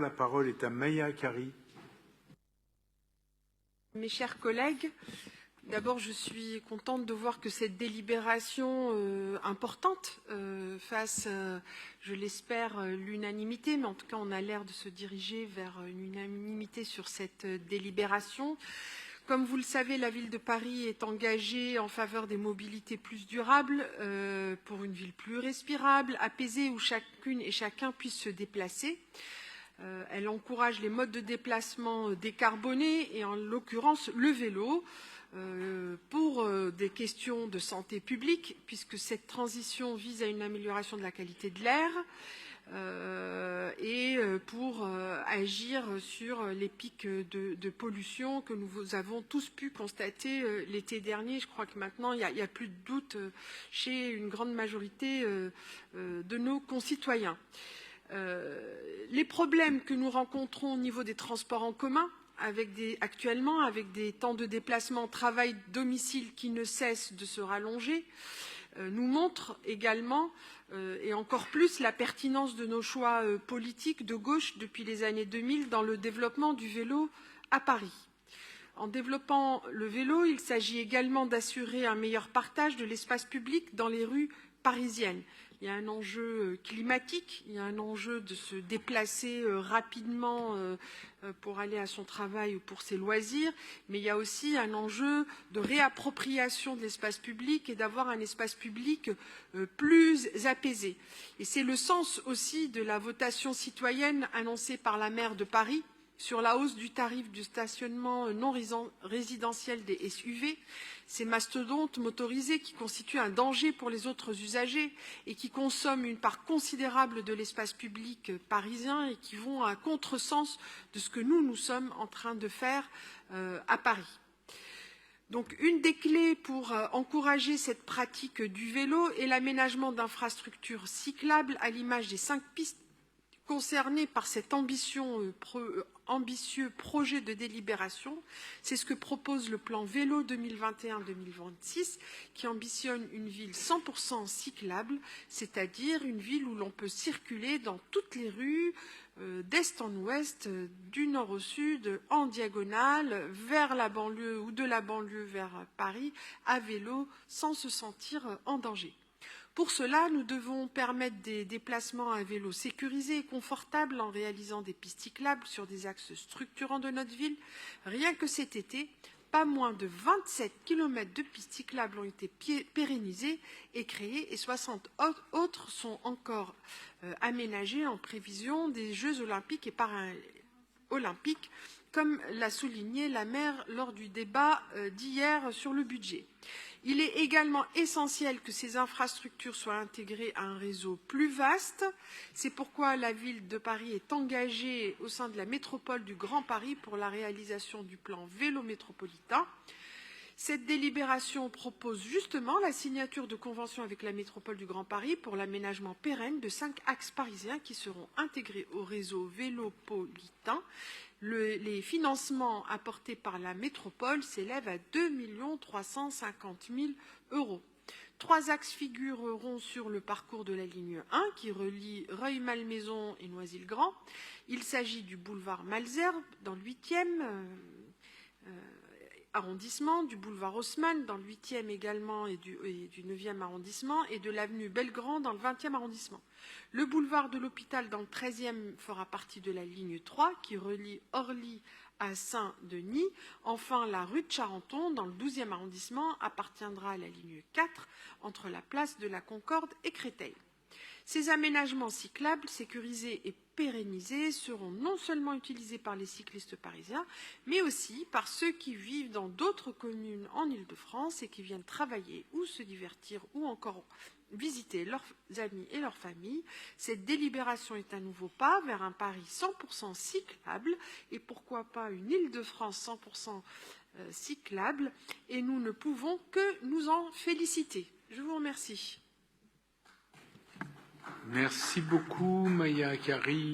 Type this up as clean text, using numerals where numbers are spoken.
La parole est à Maya Kari. Mes chers collègues, d'abord je suis contente de voir que cette délibération importante fasse, je l'espère, l'unanimité, mais en tout cas on a l'air de se diriger vers une unanimité sur cette délibération. Comme vous le savez, la ville de Paris est engagée en faveur des mobilités plus durables, pour une ville plus respirable, apaisée, où chacune et chacun puisse se déplacer. Elle encourage les modes de déplacement décarbonés et en l'occurrence le vélo pour des questions de santé publique puisque cette transition vise à une amélioration de la qualité de l'air et pour agir sur les pics de pollution que nous avons tous pu constater l'été dernier. Je crois que maintenant il n'y a plus de doute chez une grande majorité de nos concitoyens. Les problèmes que nous rencontrons au niveau des transports en commun, actuellement, avec des temps de déplacement travail-domicile qui ne cessent de se rallonger, nous montrent également, et encore plus, la pertinence de nos choix politiques de gauche depuis les années 2000 dans le développement du vélo à Paris. En développant le vélo, il s'agit également d'assurer un meilleur partage de l'espace public dans les rues parisiennes. Il y a un enjeu climatique, il y a un enjeu de se déplacer rapidement pour aller à son travail ou pour ses loisirs, mais il y a aussi un enjeu de réappropriation de l'espace public et d'avoir un espace public plus apaisé. Et c'est le sens aussi de la votation citoyenne annoncée par la maire de Paris sur la hausse du tarif du stationnement non résidentiel des SUV, ces mastodontes motorisés qui constituent un danger pour les autres usagers et qui consomment une part considérable de l'espace public parisien et qui vont à contresens de ce que nous sommes en train de faire à Paris. Donc, une des clés pour encourager cette pratique du vélo est l'aménagement d'infrastructures cyclables à l'image des 5 pistes concernées par cet ambitieux projet de délibération. C'est ce que propose le plan vélo 2021-2026 qui ambitionne une ville 100% cyclable, c'est-à-dire une ville où l'on peut circuler dans toutes les rues, d'est en ouest, du nord au sud, en diagonale, vers la banlieue ou de la banlieue vers Paris, à vélo, sans se sentir en danger. Pour cela, nous devons permettre des déplacements à vélo sécurisés et confortables en réalisant des pistes cyclables sur des axes structurants de notre ville. Rien que cet été, pas moins de 27 km de pistes cyclables ont été pérennisées et créées et 60 autres sont encore aménagées en prévision des Jeux olympiques et paralympiques, comme l'a souligné la maire lors du débat d'hier sur le budget. Il est également essentiel que ces infrastructures soient intégrées à un réseau plus vaste. C'est pourquoi la ville de Paris est engagée au sein de la métropole du Grand Paris pour la réalisation du plan vélo métropolitain. Cette délibération propose justement la signature de conventions avec la métropole du Grand Paris pour l'aménagement pérenne de 5 axes parisiens qui seront intégrés au réseau vélopolitain. Les financements apportés par la métropole s'élèvent à 2 350 000 €. 3 axes figureront sur le parcours de la ligne 1 qui relie Rueil-Malmaison et Noisy-le-Grand. Il s'agit du boulevard Malesherbes dans le 8e arrondissement, du boulevard Haussmann dans le 8e également et du 9e arrondissement et de l'avenue Belgrand dans le 20e arrondissement. Le boulevard de l'Hôpital dans le 13e fera partie de la ligne 3 qui relie Orly à Saint-Denis. Enfin, la rue de Charenton dans le 12e arrondissement appartiendra à la ligne 4 entre la place de la Concorde et Créteil. Ces aménagements cyclables, sécurisés et pérennisés seront non seulement utilisés par les cyclistes parisiens, mais aussi par ceux qui vivent dans d'autres communes en Île-de-France et qui viennent travailler ou se divertir ou encore visiter leurs amis et leurs familles. Cette délibération est un nouveau pas vers un Paris 100% cyclable et pourquoi pas une Île-de-France 100% cyclable, et nous ne pouvons que nous en féliciter. Je vous remercie. Merci beaucoup, Maya Kari.